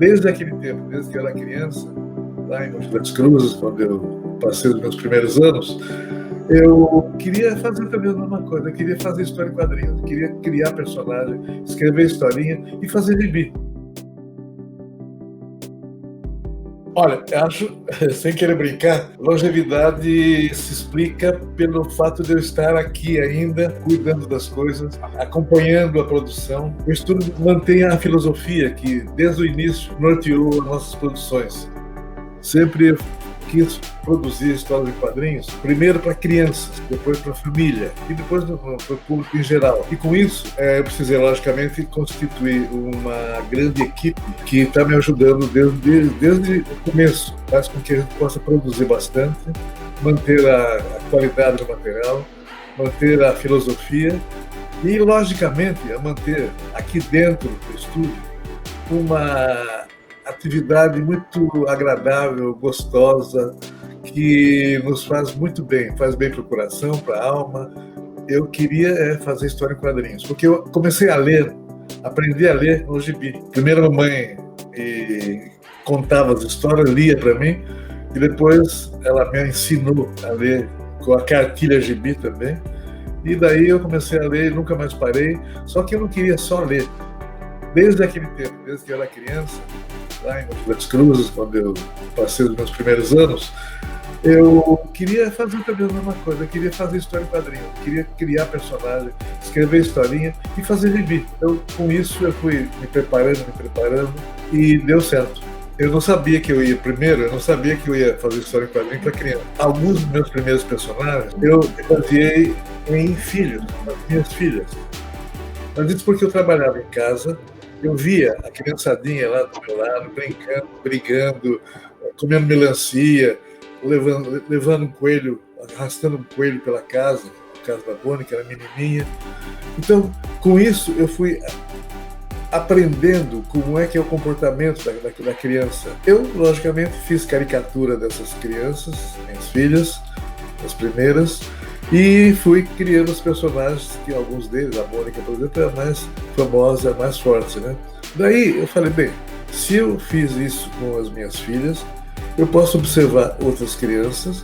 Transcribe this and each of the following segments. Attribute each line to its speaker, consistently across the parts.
Speaker 1: desde aquele tempo, desde que eu era criança, lá em Mogi das Cruzes, quando eu passei os meus primeiros anos, eu queria fazer também a mesma coisa. Eu queria fazer história em quadrinhos, eu queria criar personagem, escrever historinha e fazer gibi. Olha, eu acho, sem querer brincar, longevidade se explica pelo fato de eu estar aqui ainda, cuidando das coisas, acompanhando a produção. O estudo mantém a filosofia que, desde o início, norteou as nossas produções. Sempre quis produzir histórias em quadrinhos, primeiro para crianças, depois para a família e depois para o público em geral. E com isso, eu precisei, logicamente, constituir uma grande equipe que está me ajudando desde o começo, faz com que a gente possa produzir bastante, manter a qualidade do material, manter a filosofia e, logicamente, a manter aqui dentro do estúdio uma atividade muito agradável, gostosa, que nos faz muito bem, faz bem para o coração, para a alma. Eu queria fazer história em quadrinhos, porque eu comecei a ler, aprendi a ler no gibi. Primeiro a mamãe contava as histórias, lia para mim, e depois ela me ensinou a ler com a cartilha gibi também. E daí eu comecei a ler e nunca mais parei, só que eu não queria só ler. Desde aquele tempo, desde que eu era criança, lá em Mogi das Cruzes, quando eu passei os meus primeiros anos, eu queria fazer também a mesma coisa. Eu queria fazer história em quadrinhos, eu queria criar personagem, escrever historinha e fazer gibi. Então, com isso, eu fui me preparando e deu certo. Eu não sabia que eu ia fazer história em quadrinhos para criança. Alguns dos meus primeiros personagens eu baseei em filhos, nas minhas filhas. Mas isso porque eu trabalhava em casa, eu via a criançadinha lá do meu lado, brincando, brigando, comendo melancia, levando um coelho, arrastando um coelho pela casa da Mônica, era menininha. Então, com isso, eu fui aprendendo como é que é o comportamento da criança. Eu, logicamente, fiz caricatura dessas crianças, minhas filhas, as primeiras, e fui criando os personagens, que alguns deles, a Mônica, por exemplo, é a mais famosa, a mais forte, né? Daí eu falei, bem, se eu fiz isso com as minhas filhas, eu posso observar outras crianças.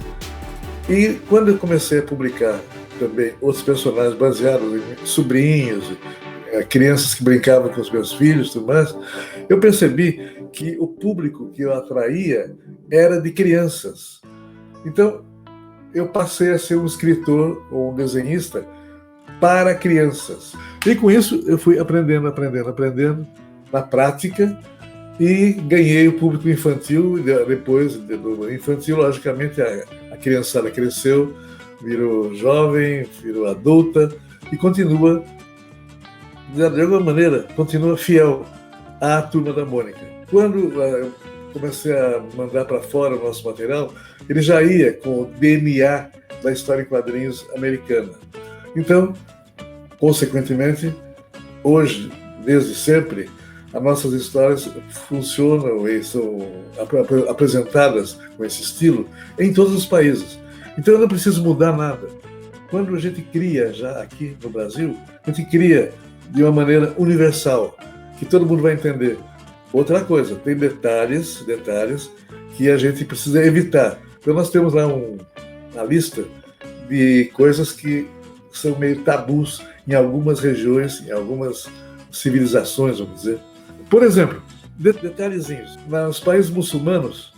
Speaker 1: E quando eu comecei a publicar também outros personagens baseados em sobrinhos, crianças que brincavam com os meus filhos e tudo mais, eu percebi que o público que eu atraía era de crianças. Então, eu passei a ser um escritor ou um desenhista para crianças. E com isso eu fui aprendendo na prática e ganhei o público infantil. Depois do infantil, logicamente, a criançada cresceu, virou jovem, virou adulta e continua, de alguma maneira, continua fiel à Turma da Mônica. Quando eu comecei a mandar para fora o nosso material, ele já ia com o DNA da história em quadrinhos americana. Então, consequentemente, hoje, desde sempre, as nossas histórias funcionam e são apresentadas com esse estilo em todos os países. Então, eu não preciso mudar nada. Quando a gente cria já aqui no Brasil, a gente cria de uma maneira universal, que todo mundo vai entender. Outra coisa, tem detalhes que a gente precisa evitar. Então nós temos lá uma lista de coisas que são meio tabus em algumas regiões, em algumas civilizações, vamos dizer. Por exemplo, detalhezinhos. Nos países muçulmanos,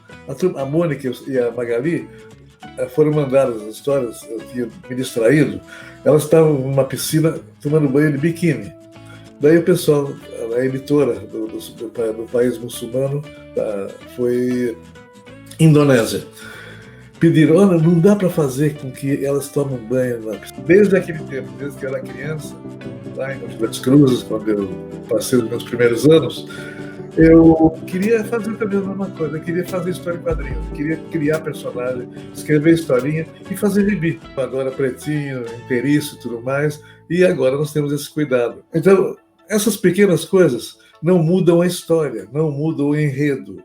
Speaker 1: a Mônica e a Magali foram mandadas as histórias, eu tinha me distraído, elas estavam numa piscina tomando banho de biquíni. Daí o pessoal, a editora do país muçulmano, foi Indonésia. Pediram, olha, não dá para fazer com que elas tomem banho na piscina. Desde aquele tempo, desde que eu era criança, lá em Mogi das Cruzes, quando eu passei os meus primeiros anos, eu queria fazer também a mesma coisa. Eu queria fazer história em quadrinhos, eu queria criar personagem, escrever historinha e fazer gibi. Agora pretinho, inteiriço e tudo mais, e agora nós temos esse cuidado. Então, essas pequenas coisas não mudam a história, não mudam o enredo,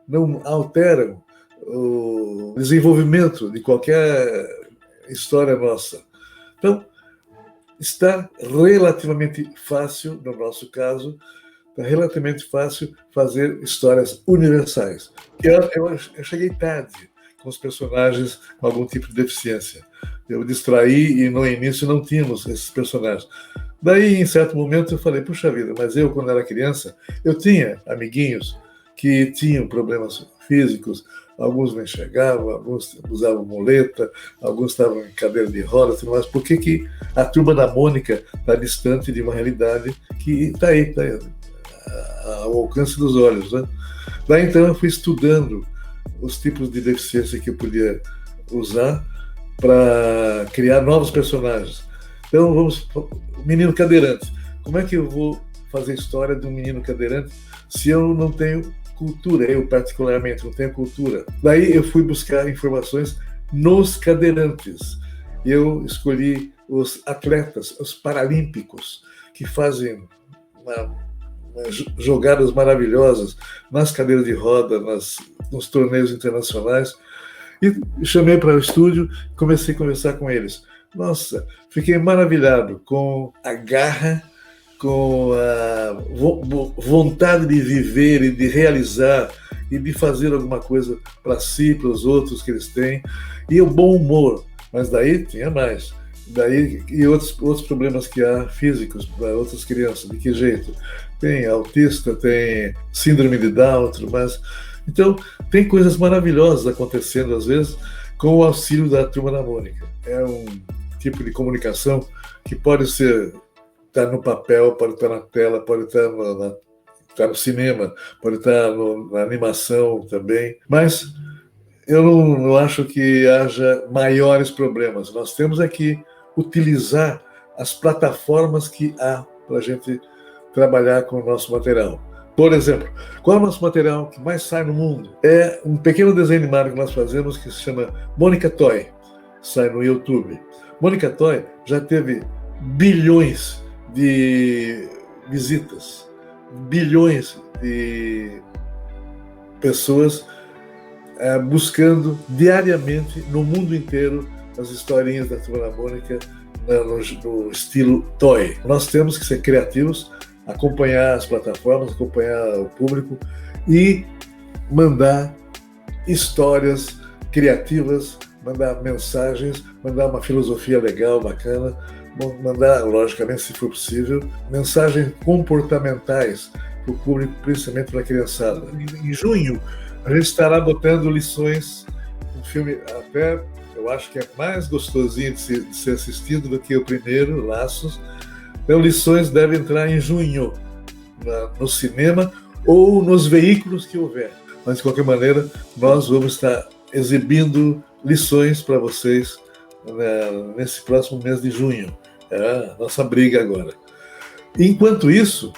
Speaker 1: não alteram o desenvolvimento de qualquer história nossa. Então, está relativamente fácil, no nosso caso, está relativamente fácil fazer histórias universais. Eu cheguei tarde com os personagens com algum tipo de deficiência. Eu distraí e no início não tínhamos esses personagens. Daí, em certo momento, eu falei, puxa vida, mas eu, quando era criança, eu tinha amiguinhos que tinham problemas físicos, alguns não enxergavam, alguns usavam muleta, alguns estavam em cadeira de rodas, mas por que a Turma da Mônica está distante de uma realidade que está aí, ao alcance dos olhos, né? Daí, então, eu fui estudando os tipos de deficiência que eu podia usar para criar novos personagens. Então, vamos, menino cadeirante. Como é que eu vou fazer a história de um menino cadeirante se eu não tenho cultura? Eu, particularmente, não tenho cultura. Daí eu fui buscar informações nos cadeirantes. Eu escolhi os atletas, os paralímpicos, que fazem jogadas maravilhosas nas cadeiras de roda, nos torneios internacionais. E chamei para o estúdio e comecei a conversar com eles. Nossa, fiquei maravilhado com a garra, com a vontade de viver e de realizar e de fazer alguma coisa para si, para os outros que eles têm, e o bom humor. Mas daí tinha mais. Daí, e outros problemas que há físicos para outras crianças. De que jeito? Tem autista, tem síndrome de Down, tudo mais. Então, tem coisas maravilhosas acontecendo, às vezes, com o auxílio da Turma da Mônica. É um tipo de comunicação que pode estar no papel, pode estar na tela, pode estar no cinema, pode estar na animação também, mas eu não acho que haja maiores problemas. Nós temos que utilizar as plataformas que há para a gente trabalhar com o nosso material. Por exemplo, qual é o nosso material que mais sai no mundo? É um pequeno desenho animado que nós fazemos que se chama Mônica Toy, sai no YouTube. Mônica Toy já teve bilhões de visitas, bilhões de pessoas buscando diariamente no mundo inteiro as historinhas da Turma da Mônica no estilo toy. Nós temos que ser criativos, acompanhar as plataformas, acompanhar o público e mandar histórias criativas, mandar mensagens, mandar uma filosofia legal, bacana, mandar, logicamente, se for possível, mensagens comportamentais para o público, principalmente para a criançada. Em junho, a gente estará botando lições, um filme até, eu acho que é mais gostosinho de ser assistido do que o primeiro, Laços. Então, lições devem entrar em junho no cinema ou nos veículos que houver. Mas, de qualquer maneira, nós vamos estar exibindo lições para vocês nesse próximo mês de junho. É a nossa briga agora. Enquanto isso,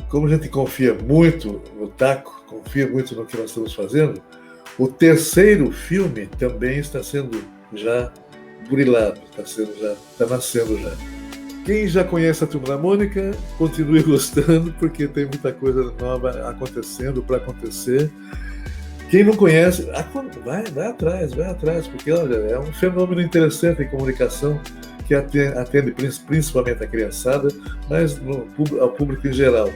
Speaker 1: como a gente confia muito no Taco, confia muito no que nós estamos fazendo, o terceiro filme também está sendo já burilado, está nascendo já. Quem já conhece a Turma da Mônica, continue gostando, porque tem muita coisa nova acontecendo para acontecer. Quem não conhece, vai atrás, porque olha, é um fenômeno interessante em comunicação que atende principalmente a criançada, mas ao público em geral.